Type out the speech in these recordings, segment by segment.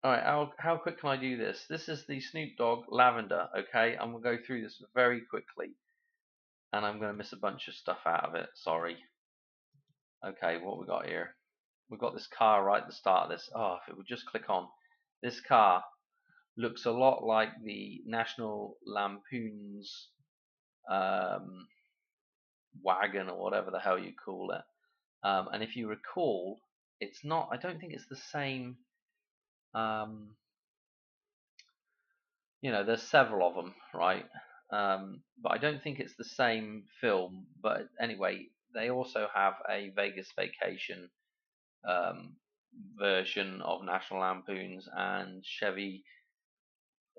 All right, how quick can I do this? This is the Snoop Dogg Lavender. Okay, I'm gonna go through this very quickly, and I'm gonna miss a bunch of stuff out of it. Sorry. Okay, what we got here? We've got this car right at the start of this. Oh, if it would just click on. This car looks a lot like the National Lampoon's um, wagon or whatever the hell you call it. And if you recall, it's not. I don't think it's the same. Um, there's several of them, right? But I don't think it's the same film. But anyway, they also have a Vegas Vacation um, version of National Lampoons, and Chevy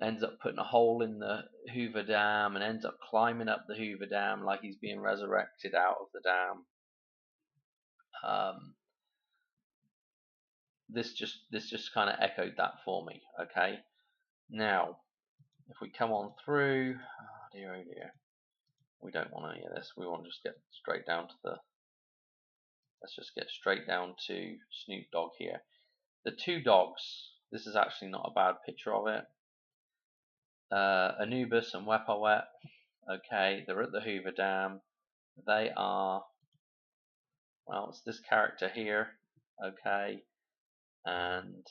ends up putting a hole in the Hoover Dam and ends up climbing up the Hoover Dam like he's being resurrected out of the dam. Um, this just kind of echoed that for me. Okay, now if we come on through, oh dear, we don't want any of this. We want to just get straight down to the. Let's just get straight down to Snoop Dogg here. The two dogs. This is actually not a bad picture of it. Anubis and Wepawet. Okay, they're at the Hoover Dam. They are, well, it's this character here, okay, and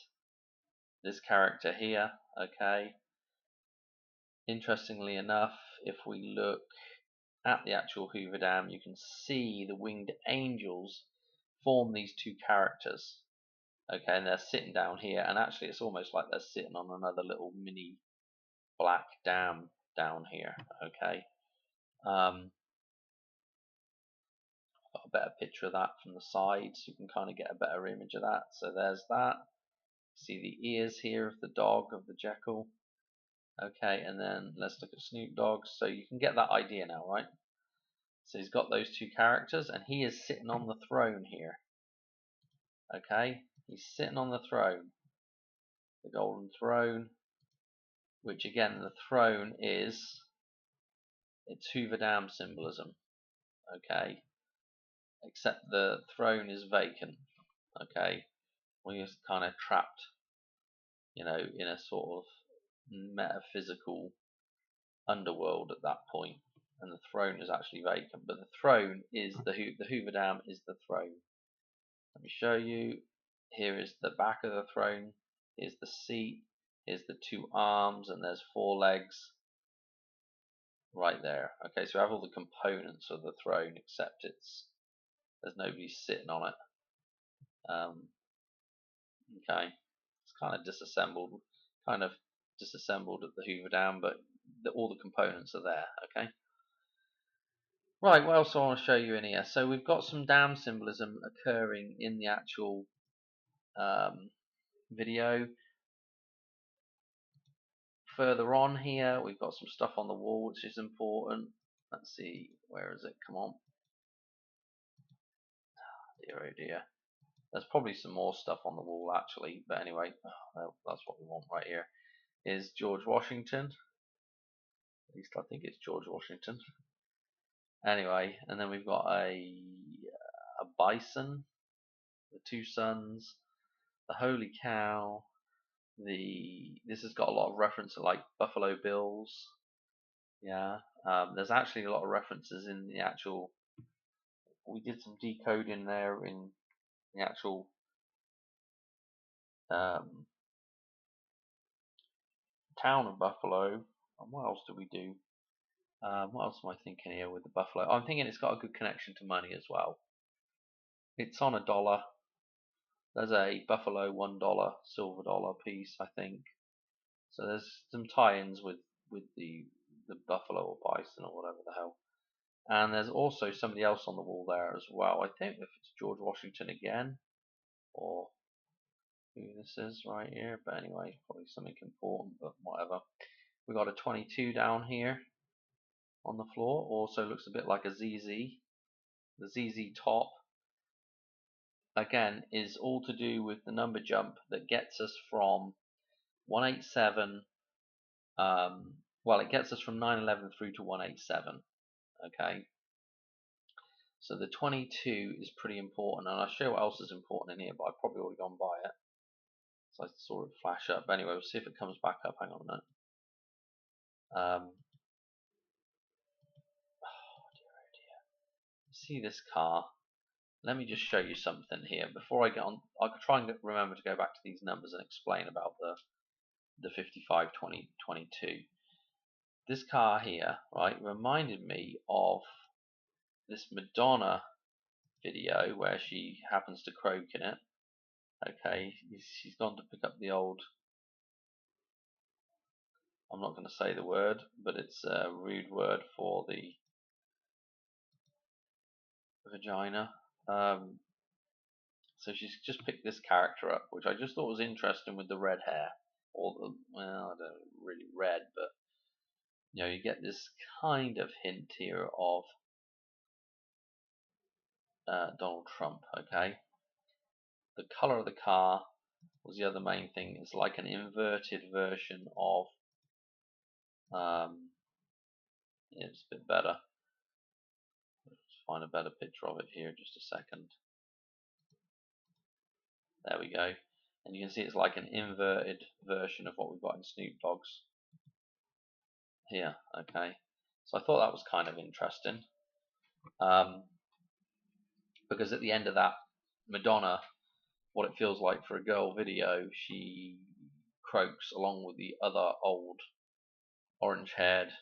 this character here, okay. Interestingly enough, if we look at the actual Hoover Dam, you can see the winged angels form these two characters, okay, and they're sitting down here, and actually it's almost like they're sitting on another little mini black dam down here, okay. Um, got a better picture of that from the side, so you can kind of get a better image of that. So there's that. See the ears here of the dog, of the Jekyll. Okay, and then let's look at Snoop Dogg. So you can get that idea now, right? So he's got those two characters, and he is sitting on the throne here. Okay, he's sitting on the throne, the golden throne, which again, the throne is, it's Hoover Dam symbolism. Okay, except the throne is vacant. Okay, we're just kind of trapped, in a sort of metaphysical underworld at that point, and the throne is actually vacant. But the throne is the Hoover Dam is the throne. Let me show you. Here is the back of the throne. Here's the seat. Here's the two arms, and there's four legs right there. Okay, so we have all the components of the throne, except there's nobody sitting on it. Okay, it's kind of disassembled at the Hoover Dam, but all the components are there. Okay. Right, what else I want to show you in here? So we've got some dam symbolism occurring in the actual video. Further on here, we've got some stuff on the wall which is important. Let's see, where is it? Come on. Dear oh dear. There's probably some more stuff on the wall actually, but anyway, that's what we want right here. Is George Washington. At least I think it's George Washington. Anyway, and then we've got a bison, the two suns, the holy cow. This has got a lot of reference to like Buffalo Bills. Yeah, there's actually a lot of references in the actual. We did some decoding there in the actual um, town of Buffalo. And what else do we do? What else am I thinking here with the Buffalo? I'm thinking it's got a good connection to money as well. It's on a dollar. There's a Buffalo $1 silver dollar piece, I think. So there's some tie-ins with the buffalo or bison or whatever the hell. And there's also somebody else on the wall there as well. I think if it's George Washington again, or who this is right here. But anyway, probably something important, but whatever. We got a 22 down here on the floor. Also looks a bit like a ZZ. The ZZ top again is all to do with the number jump that gets us from 187. Well, it gets us from 911 through to 187. Okay, so the 22 is pretty important, and I'll show you what else is important in here, but I've probably already gone by it. I saw it flash up. Anyway, we'll see if it comes back up. Hang on a minute. Oh dear. See this car? Let me just show you something here before I get on. I'll try and remember to go back to these numbers and explain about the 55, 20, 22. This car here, right, reminded me of this Madonna video where she happens to croak in it. Okay, she's gone to pick up the old. I'm not going to say the word, but it's a rude word for the vagina. So she's just picked this character up, which I just thought was interesting with the red hair, or the, well, I don't know, really red, but you get this kind of hint here of Donald Trump. Okay, the color of the car was the other main thing. It's like an inverted version of. It's a bit better. Let's find a better picture of it here. Just a second. There we go. And you can see it's like an inverted version of what we've got in Snoop Dogg's here. Okay, so I thought that was kind of interesting, because at the end of that Madonna, what it feels like for a girl video, she croaks along with the other old orange-haired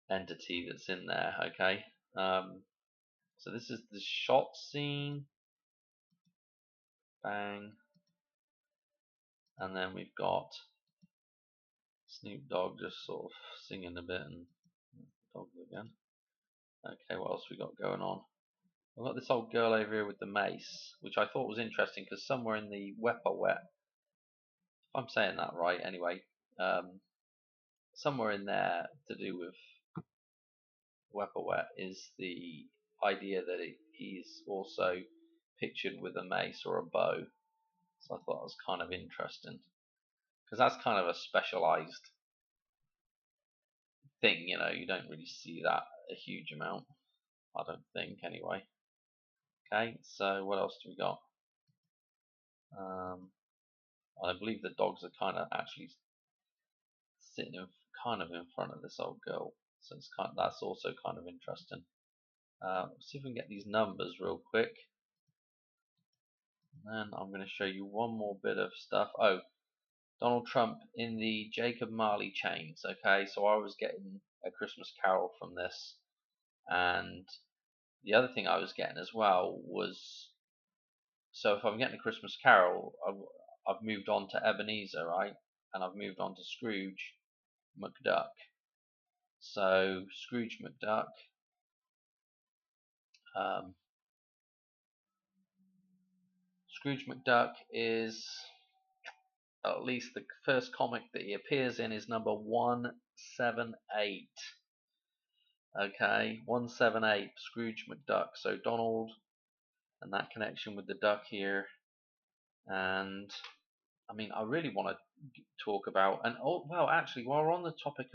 entity that's in there. Okay, so this is the shot scene. Bang, and then we've got Snoop Dogg just sort of singing a bit, and dogs again. Okay, what else we got going on? We've got this old girl over here with the mace, which I thought was interesting because somewhere in the Wepper Wet, if I'm saying that right anyway, somewhere in there to do with Wepper Wet is the idea that he's also pictured with a mace or a bow. So I thought that was kind of interesting because that's kind of a specialized thing, you don't really see that a huge amount, I don't think anyway. Okay, so what else do we got? I believe the dogs are kind of actually sitting kind of in front of this old girl, so that's also kind of interesting. Let's see if we can get these numbers real quick, and then I'm going to show you one more bit of stuff. Oh, Donald Trump in the Jacob Marley chains. Okay, so I was getting A Christmas Carol from this, and the other thing I was getting as well was, so if I'm getting A Christmas Carol, I've moved on to Ebenezer, right? And I've moved on to Scrooge McDuck. So Scrooge McDuck, Scrooge McDuck is, at least the first comic that he appears in is number 178. Okay, 178, Scrooge McDuck. So Donald and that connection with the duck here. And I mean, I really want to talk about, and oh well, actually, while we're on the topic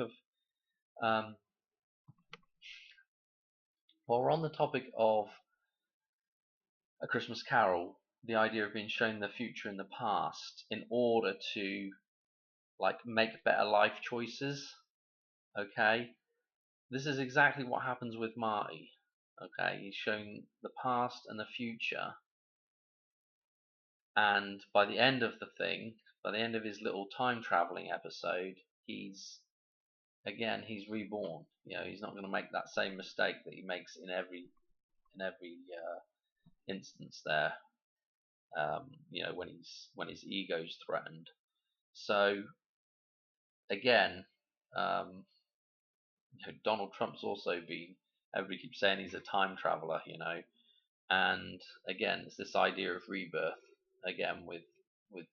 of A Christmas Carol, the idea of being shown the future in the past in order to like make better life choices. Okay, this is exactly what happens with Marty. Okay, he's shown the past and the future, and by the end of the thing, by the end of his little time traveling episode, he's reborn. He's not going to make that same mistake that he makes in every instance there. When his ego's threatened. So again, Donald Trump's also been. Everybody keeps saying he's a time traveler, and again, it's this idea of rebirth again with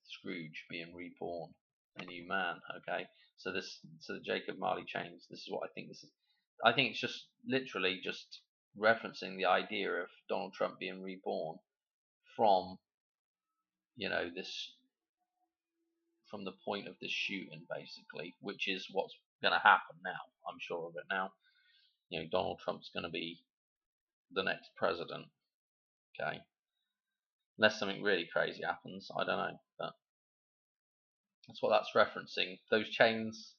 Scrooge being reborn, a new man. Okay, so the Jacob Marley chains. This is what I think this is. I think it's just literally just referencing the idea of Donald Trump being reborn from this, from the point of this shooting, basically, which is what's going to happen now. I'm sure of it now. Donald Trump's going to be the next president. Okay, unless something really crazy happens, I don't know, but That's what that's referencing. Those chains,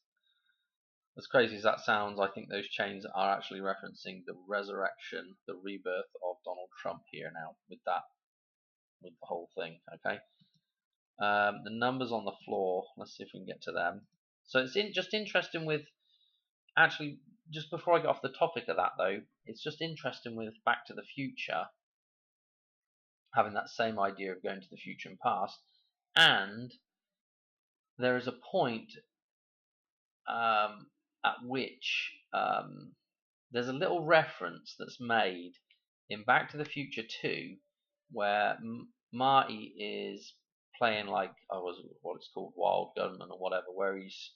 as crazy as that sounds, I think those chains are actually referencing the resurrection, the rebirth of Donald Trump here now with the whole thing. Okay. The numbers on the floor. Let's see if we can get to them. So it's just interesting with actually. Just before I get off the topic of that though, it's just interesting with Back to the Future having that same idea of going to the future and past, and there is a point at which there's a little reference that's made in Back to the Future 2 where Marty is playing like what it's called, Wild Gunman or whatever, where he's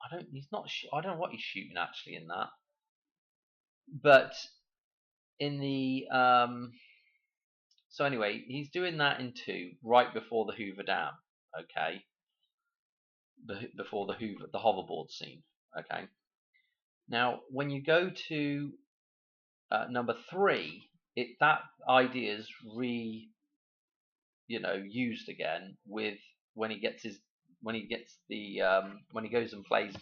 I don't know what he's shooting actually in that, but in the so anyway, he's doing that in 2 right before the Hoover Dam. Okay, before the hoverboard scene. Okay, now when you go to number 3, that idea is used again with when he gets when he goes and plays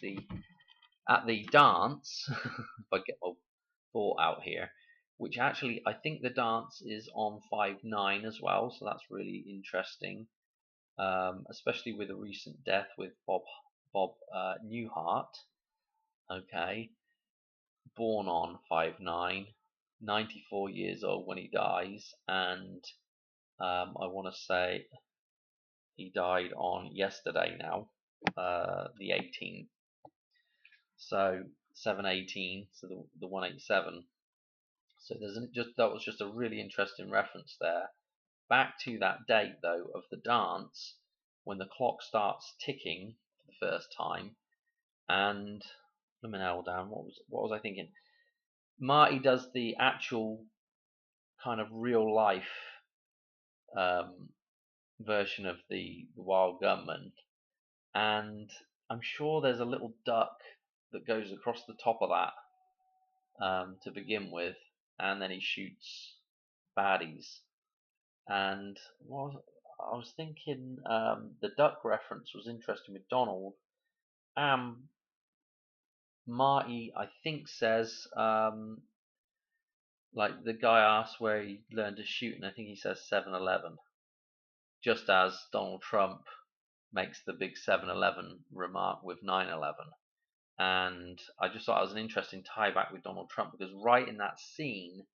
at the dance. If I get my thought out here, which actually I think the dance is on 5/9 as well, so that's really interesting, especially with a recent death with Bob Newhart. Okay, born on 5/9, 94 years old when he dies, and I want to say he died on yesterday now, the 18th. So 7/18, so the 187. So that was just a really interesting reference there. Back to that date though of the dance when the clock starts ticking for the first time, and let me nail down what was I thinking? Marty does the actual kind of real life version of the Wild Gunman, and I'm sure there's a little duck that goes across the top of that to begin with, and then he shoots baddies. And I was thinking, the duck reference was interesting with Donald. Marty, I think, says like the guy asks where he learned to shoot, and I think he says 7-Eleven, just as Donald Trump makes the big 7-Eleven remark with 9/11. And I just thought it was an interesting tie back with Donald Trump, because right in that scene,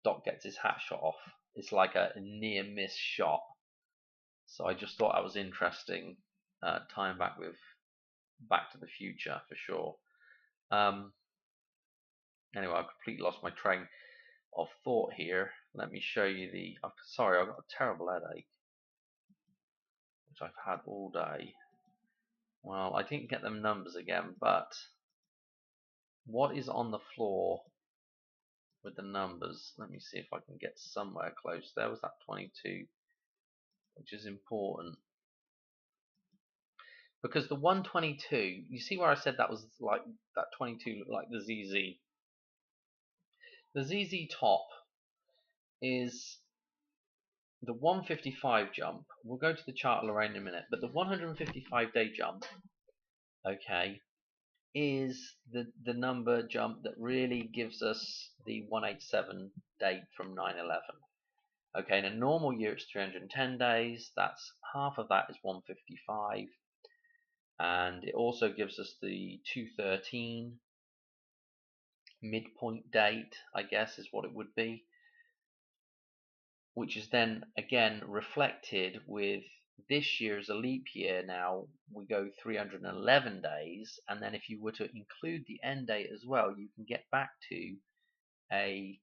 Doc gets his hat shot off. It's like a near miss shot. So I just thought that was interesting, tying back with Back to the Future for sure. Anyway, I completely lost my train of thought here. Let me show you sorry, I've got a terrible headache, which I've had all day. Well, I didn't get them numbers again, but what is on the floor with the numbers? Let me see if I can get somewhere close. There was that 22, which is important. Because the 122, you see where I said that was like that 22 looked like the ZZ. The ZZ top is the 155 jump. We'll go to the chart of Lorraine in a minute, but the 155-day jump, okay, is the number jump that really gives us the 187 date from 9/11. Okay, in a normal year it's 310 days. That's half of that is 155, and it also gives us the 213 midpoint date, I guess is what it would be, which is then again reflected with this year as a leap year. Now we go 311 days, and then if you were to include the end date as well, you can get back to a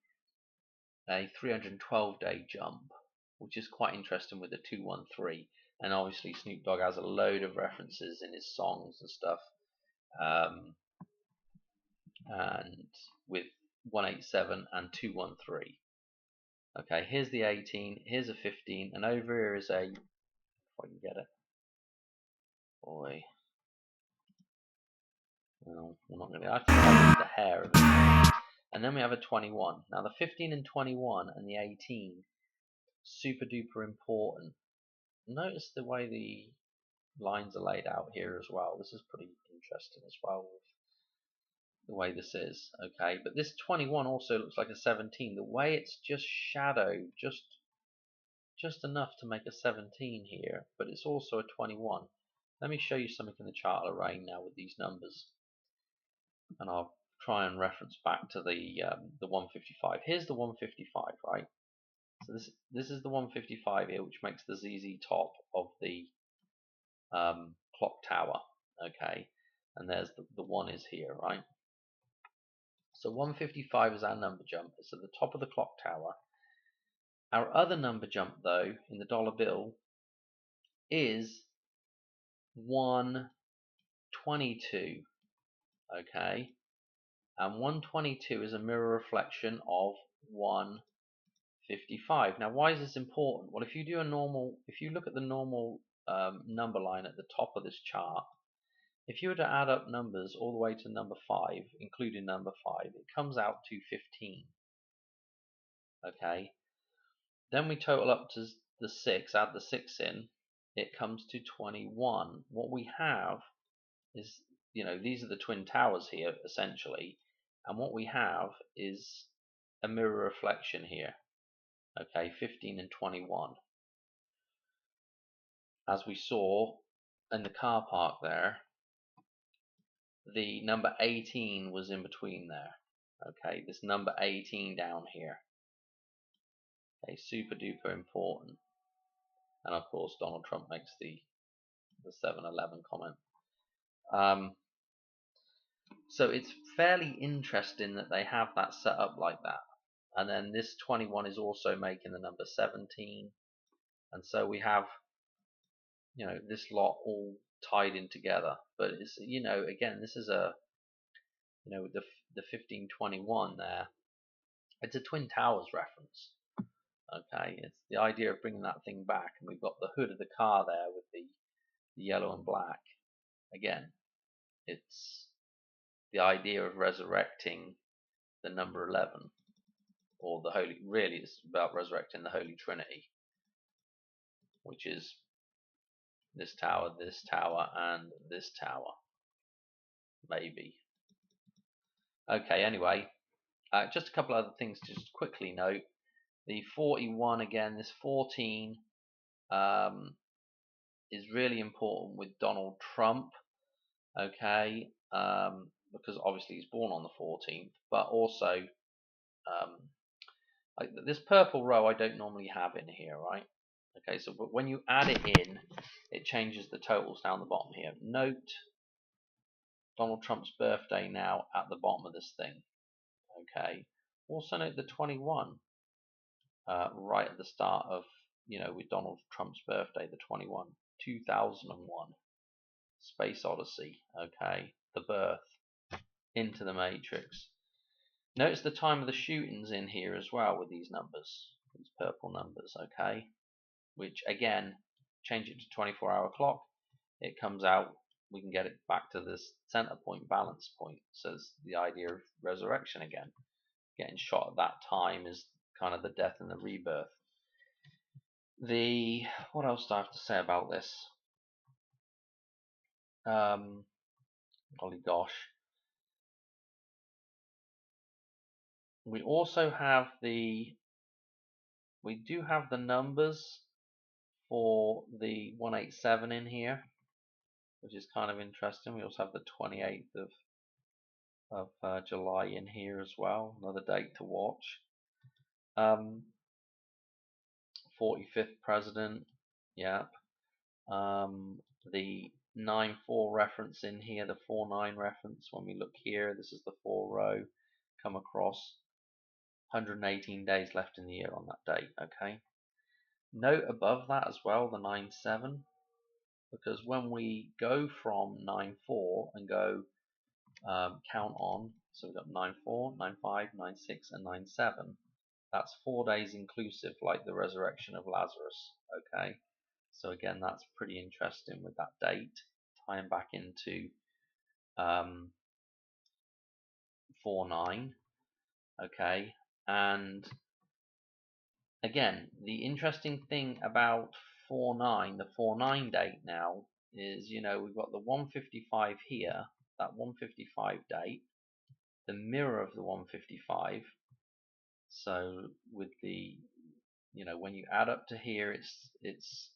312-day jump, which is quite interesting with the 213. And obviously Snoop Dogg has a load of references in his songs and stuff, and with 187 and 213. Okay, here's the 18, here's a 15, and over here is a, if I can get it, boy, well, we're not going to, I have to cover the hair of it. And then we have a 21. Now the 15 and 21 and the 18, super duper important. notice the way the lines are laid out here as well. This is pretty interesting as well, the way this is. Okay, but this 21 also looks like a 17. The way it's just shadowed, just enough to make a 17 here, but it's also a 21. Let me show you something in the chart array now with these numbers, and I'll try and reference back to the 155. Here's the 155, right? So this is the 155 here, which makes the ZZ top of the clock tower. Okay, and there's the one is here, right? So 155 is our number jump. It's at the top of the clock tower. Our other number jump, though, in the dollar bill is 122. Okay, and 122 is a mirror reflection of 155. Now, why is this important? Well, if you look at the normal number line at the top of this chart, if you were to add up numbers all the way to number 5, including number 5, it comes out to 15. Okay, then we total up to the 6, add the 6 in, it comes to 21. What we have is, these are the twin towers here, essentially, and what we have is a mirror reflection here. Okay, 15 and 21. As we saw in the car park there, the number 18 was in between there. Okay, this number 18 down here. Okay, super duper important. And of course, Donald Trump makes the 7-Eleven comment. So it's fairly interesting that they have that set up like that. And then this 21 is also making the number 17. And so we have, this lot all tied in together. But it's, again, this is the 1521 there. It's a Twin Towers reference. Okay, it's the idea of bringing that thing back, and we've got the hood of the car there with the yellow and black. Again, it's the idea of resurrecting the number 11, or the Holy. Really, it's about resurrecting the Holy Trinity, which is this tower, and this tower. Maybe. Okay. Anyway, just a couple other things to just quickly note. The 41 again. This 14 is really important with Donald Trump. Okay, because obviously he's born on the 14th, but also like this purple row I don't normally have in here, right? Okay, so but when you add it in, it changes the totals down the bottom here. Note Donald Trump's birthday now at the bottom of this thing. Okay, also note the 21 right at the start of, with Donald Trump's birthday, the 21, 2001, Space Odyssey. Okay, the birth, into the Matrix. Notice the time of the shootings in here as well with these numbers, these purple numbers. Okay, which again, change it to 24-hour clock, it comes out, we can get it back to this center point, balance point. So it's the idea of resurrection again. Getting shot at that time is kind of the death and the rebirth. What else do I have to say about this? Golly gosh. We also have we do have the numbers for the 187 in here, which is kind of interesting. We also have the 28th of July in here as well, another date to watch. 45th president, yep. The 9-4 reference in here, the 4-9 reference. When we look here, this is the 4 row. Come across 118 days left in the year on that date. Okay. Note above that as well the 9-7, because when we go from 9-4 and go count on, so we've got 9-4, 9-5, 9-6, and 9-7. That's 4 days inclusive, like the resurrection of Lazarus. Okay, so again, that's pretty interesting with that date tying back into 4-9. Okay, and again, the interesting thing about 49, the 49 date now is, we've got the 155 here, that 155 date, the mirror of the 155. So with the, when you add up to here, it's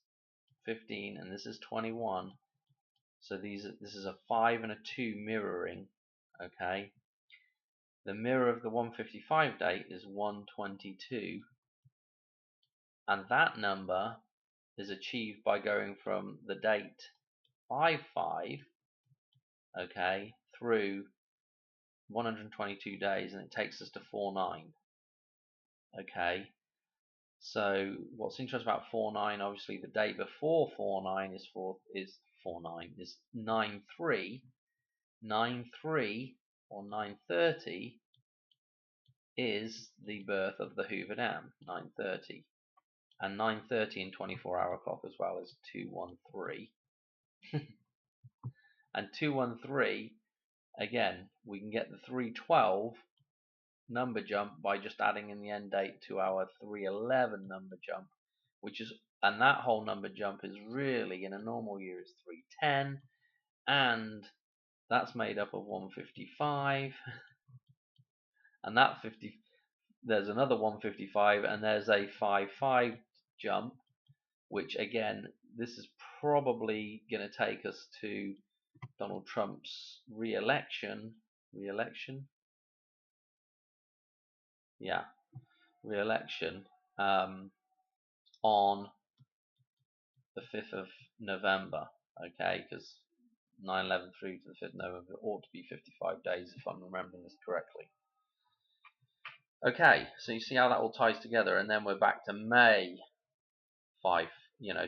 15, and this is 21. So this is a 5 and a 2 mirroring. Okay. The mirror of the 155 date is 122, and that number is achieved by going from the date 55, okay, through 122 days, and it takes us to 49. Okay, so what's interesting about 49, obviously the day before 49 is 93. 93 or 9:30 is the birth of the Hoover Dam, 9:30. And 9:30 in 24-hour clock as well is 213. And 213, again, we can get the 312 number jump by just adding in the end date to our 311 number jump, and that whole number jump is really, in a normal year, is 310, and that's made up of 155, and there's another 155, and there's a 55 jump, which again, this is probably going to take us to Donald Trump's re-election, on the 5th of November, okay, because 9/11 through to the 5th of November ought to be 55 days if I'm remembering this correctly. Okay, so you see how that all ties together, and then we're back to May 5,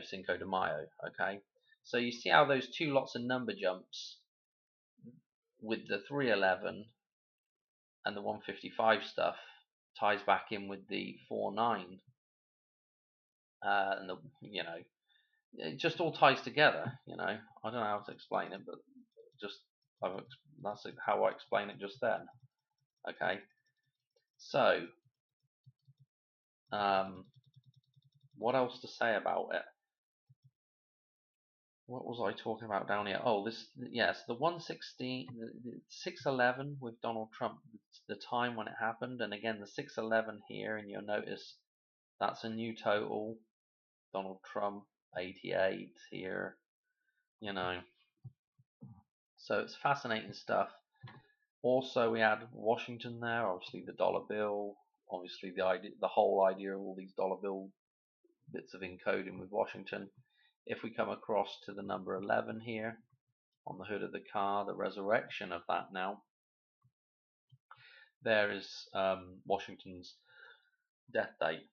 Cinco de Mayo, okay? So you see how those two lots of number jumps with the 311 and the 155 stuff ties back in with the 49, and it just all ties together. I don't know how to explain it, but that's how I explain it just then. Okay, so what else to say about it? What was I talking about down here? Oh, yes, the 116, the 611 with Donald Trump, the time when it happened, and again the 611 here, and you'll notice that's a new total. Donald Trump 88 here, so it's fascinating stuff. Also, we had Washington there, obviously the dollar bill, obviously the whole idea of all these dollar bill bits of encoding with Washington. If we come across to the number 11 here on the hood of the car, the resurrection of that now, there is Washington's death date,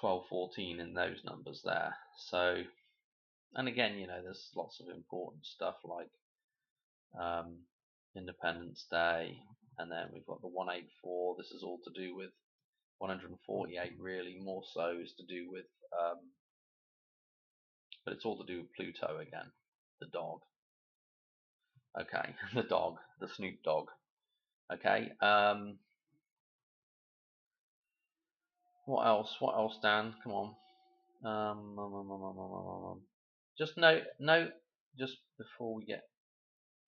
12/14, in those numbers there. So, and again, there's lots of important stuff like Independence Day, and then we've got the 184. This is all to do with 148, really, more so is to do with, but it's all to do with Pluto again, the dog. Okay, the dog, the Snoop Dogg. Okay, what else? What else, Dan? Come on. Just note, just before we get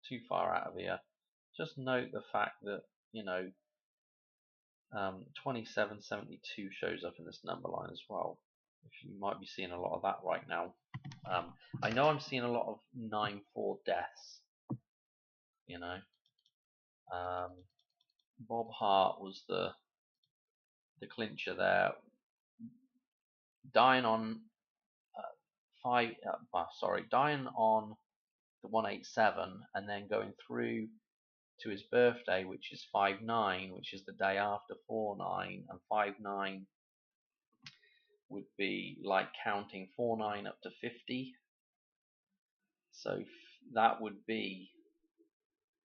too far out of here, just note the fact that 2772 shows up in this number line as well. If you might be seeing a lot of that right now. I know I'm seeing a lot of 9/4 deaths. Bob Hart was the clincher there, dying on dying on the 187, and then going through to his birthday, which is 5/9, which is the day after 4/9, and 5/9 would be like counting 4/9 up to 50. So that would be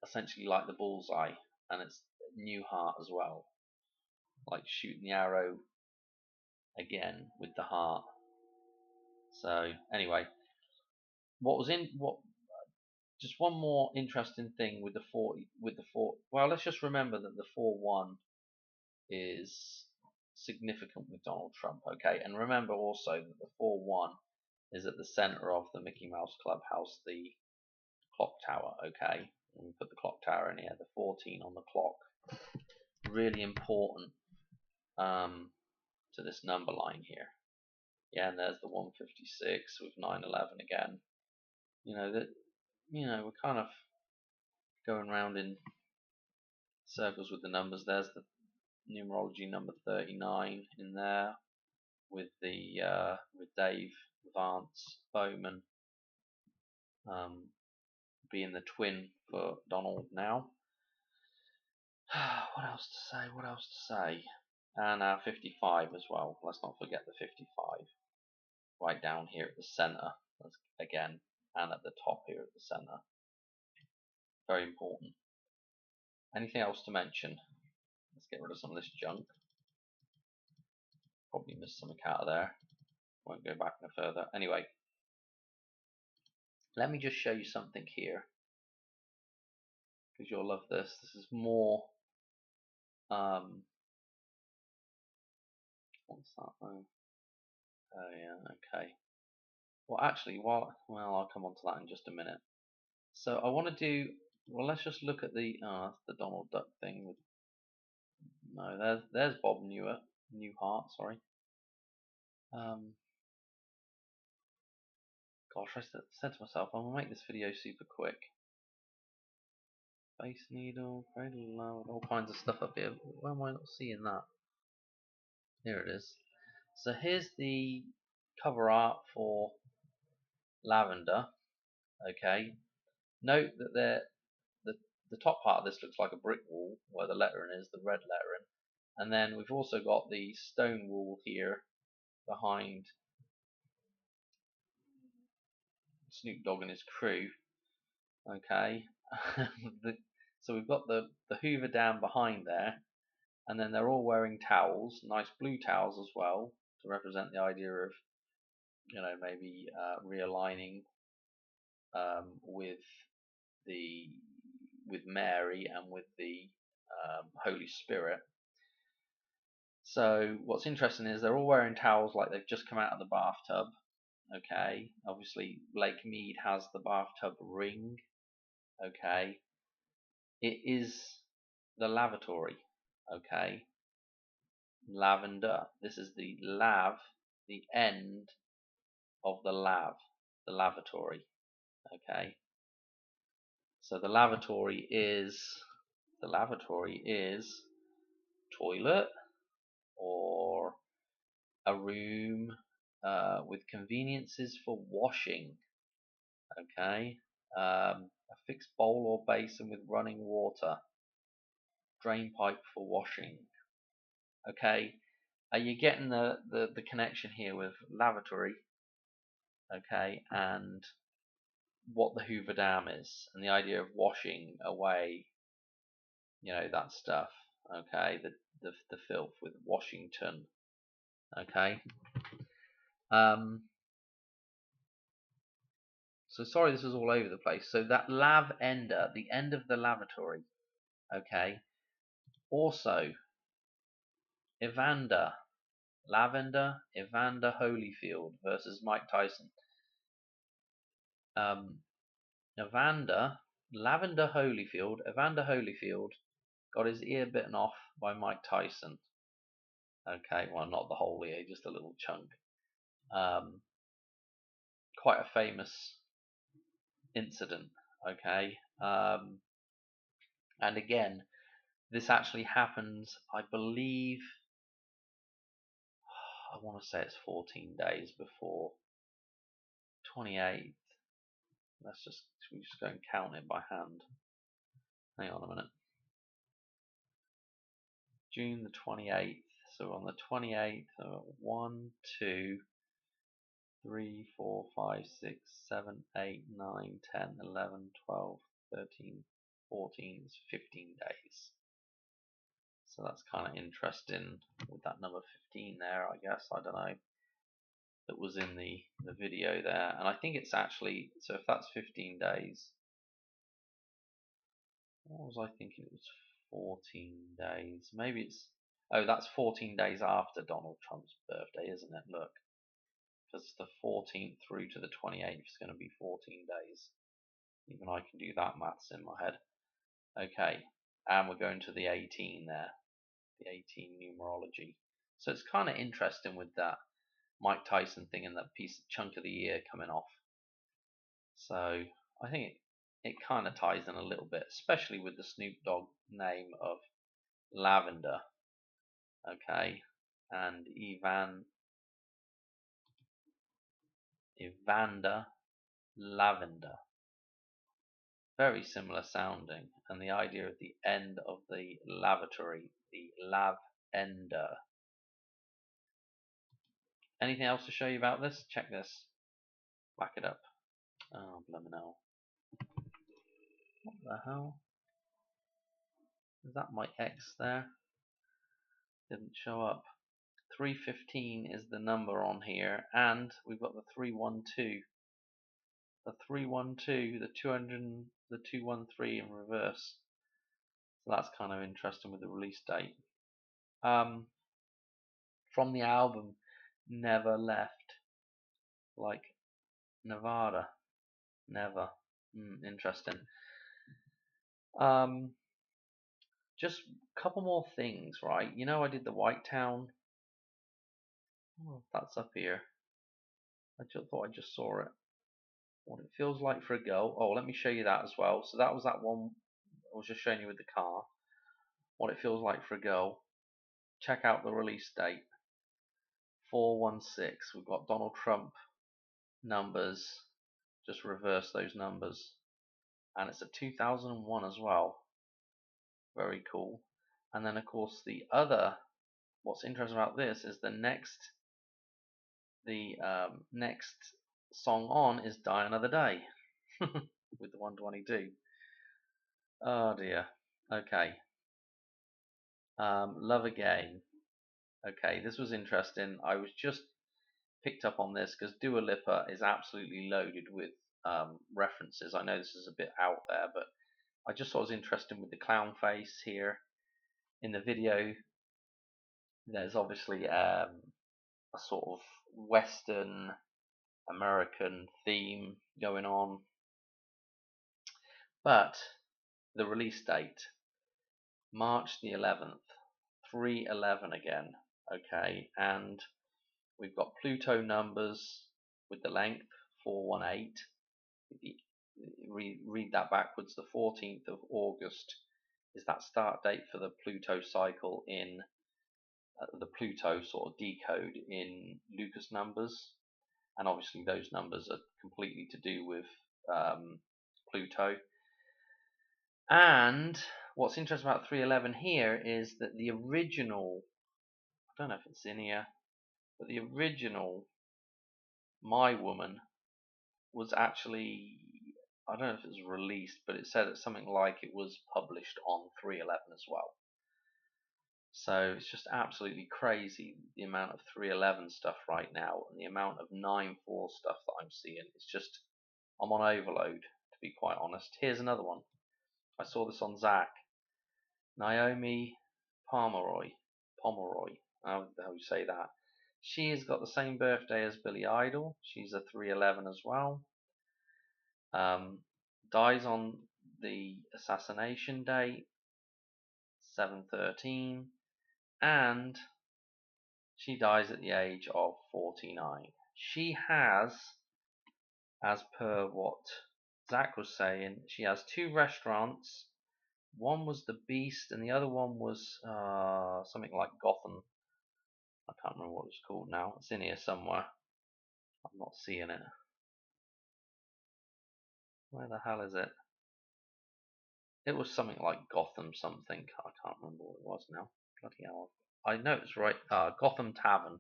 essentially like the bullseye, and it's new heart as well, like shooting the arrow again with the heart. So anyway, just one more interesting thing with the 4. Well, let's just remember that the 4/1 is significant with Donald Trump, okay? And remember also that the 4/1 is at the center of the Mickey Mouse Clubhouse, the clock tower. Okay, and we put the clock tower in here, the 14 on the clock. Really important to this number line here. Yeah, and there's the 156 with 911 again. We're kind of going around in circles with the numbers. There's the numerology number 39 in there with with Dave Vance Bowman being the twin for Donald now. What else to say? What else to say? And our 55 as well. Let's not forget the 55. Right down here at the center, again, and at the top here at the center. Very important. Anything else to mention? Let's get rid of some of this junk. Probably missed something out of there. Won't go back no further. Anyway, let me just show you something here, because you'll love this. This is more. What's that? Oh yeah, okay. Well, actually, I'll come on to that in just a minute. So I want to do. Well, let's just look at the Donald Duck thing. No, there's Bob Newhart. Sorry. Gosh, I said to myself, I'm gonna make this video super quick. Space Needle, Cradle Love, all kinds of stuff up here. Why am I not seeing that? Here it is. So here's the cover art for Lavender. Okay. Note that the top part of this looks like a brick wall where the lettering is, the red lettering. And then we've also got the stone wall here behind Snoop Dogg and his crew. Okay. So we've got the Hoover Dam behind there, and then they're all wearing towels, nice blue towels as well, to represent the idea of, maybe realigning with Mary and with the Holy Spirit. So what's interesting is they're all wearing towels like they've just come out of the bathtub. Okay, obviously Lake Mead has the bathtub ring. Okay, it is the lavatory. Okay, lavender. This is the the end of the lavatory. Okay, so the lavatory is toilet or a room with conveniences for washing. Okay, a fixed bowl or basin with running water, drain pipe for washing. Okay, are you getting the connection here with lavatory? Okay, and what the Hoover Dam is, and the idea of washing away, that stuff. Okay, the filth with Washington. Okay. So sorry, this is all over the place. So that lavender, the end of the lavatory. Okay. Also, Evander Holyfield versus Mike Tyson. Lavender Holyfield got his ear bitten off by Mike Tyson. Okay, well, not the whole ear, just a little chunk. Quite a famous incident. Okay, and again, this actually happens, I believe. I want to say it's 14 days before 28th. We're just go and count it by hand. Hang on a minute. June the 28th. So on the 28th, 1, 2, 3, 4, 5, 6, 7, 8, 9, 10, 11, 12, 13, 14, 15 days. So that's kind of interesting with that number 15 there, I guess. I don't know. That was in the video there. And I think it's actually, so if that's 15 days, what was I thinking? It was 14 days. Maybe it's, oh, that's 14 days after Donald Trump's birthday, isn't it? Look, because the 14th through to the 28th is going to be 14 days. Even I can do that maths in my head. Okay, and we're going to the 18 there, the 18 numerology. So it's kind of interesting with that Mike Tyson thing and that chunk of the year coming off. So I think it kind of ties in a little bit, especially with the Snoop Dogg name of Lavender. Okay, and Evander Lavender. Very similar sounding, and the idea at the end of the lavatory, the lavender. Anything else to show you about this? Check this. Back it up. Oh, blimmin' hell. What the hell? Is that my X there? Didn't show up. 315 is the number on here, and we've got the 312. The 312, the 200, the 213 in reverse. So that's kind of interesting with the release date. From the album Never Left, like Nevada. Never. Interesting. Just a couple more things, right? You know, I did the White Town. Oh, that's up here. I just thought I just saw it. What it feels like for a girl. Oh, let me show you that as well. So that was that one I was just showing you with the car. What it feels like for a girl. Check out the release date. 416. We've got Donald Trump numbers. Just reverse those numbers. And it's a 2001 as well. Very cool. And then of course the other, what's interesting about this is the next song on is Die Another Day with the 122. Oh dear. Okay. Love Again. Okay, this was interesting. I was just picked up on this because Dua Lipa is absolutely loaded with references. I know this is a bit out there, but I just thought it was interesting with the clown face here. In the video, there's obviously a sort of Western American theme going on, but the release date, March the 11th, 311 again. Okay, and we've got Pluto numbers with the length 418. Read that backwards. The 14th of August is that start date for the Pluto cycle in the Pluto sort of decode in Lucas numbers, and obviously those numbers are completely to do with Pluto. And what's interesting about 311 here is that the original, I don't know if it's in here, but the original My Woman was actually, I don't know if it was released, but it said it's something like it was published on 311 as well. So it's just absolutely crazy the amount of 311 stuff right now and the amount of 94 stuff that I'm seeing. It's just, I'm on overload, to be quite honest. Here's another one. I saw this on Zach. Naomi Pomeroy, how you say that? She has got the same birthday as Billy Idol. She's a 311 as well. Dies on the assassination date, 7/13, and she dies at the age of 49. She has, as per what Zach was saying, she has 2 restaurants. One was the Beast, and the other one was something like Gotham. I can't remember what it's called now. It's in here somewhere. I'm not seeing it. Where the hell is it? It was something like Gotham something. I can't remember what it was now. Bloody hell. I know it's right. Gotham Tavern.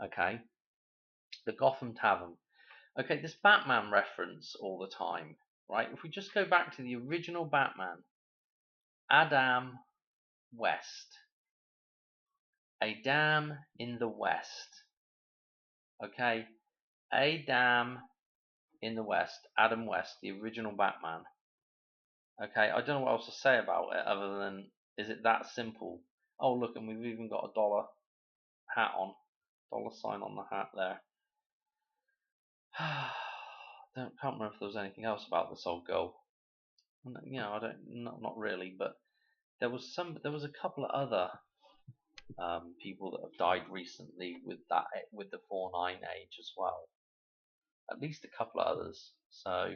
Okay. The Gotham Tavern. Okay, this Batman reference all the time, right? If we just go back to the original Batman, Adam West. A dam in the West. Okay. A dam in the West. Adam West, the original Batman. Okay, I don't know what else to say about it other than, is it that simple? Oh look, and we've even got a dollar hat on, dollar sign on the hat there. Can't remember if there was anything else about this old girl. You know, I don't, not really, but there was a couple of other people that have died recently with the 4-9 age as well. At least a couple of others. So,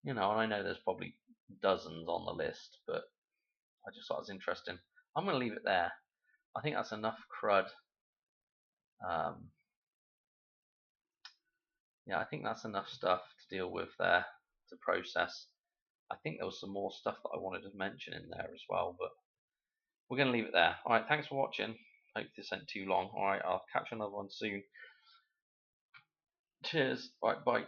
you know, and I know there's probably dozens on the list, but I just thought it was interesting. I'm going to leave it there. I think that's enough crud. Um, yeah, I think that's enough stuff to deal with there to process. I think there was some more stuff that I wanted to mention in there as well, but we're going to leave it there. Alright, thanks for watching. Hope this isn't too long. Alright, I'll catch another one soon. Cheers. Right, bye.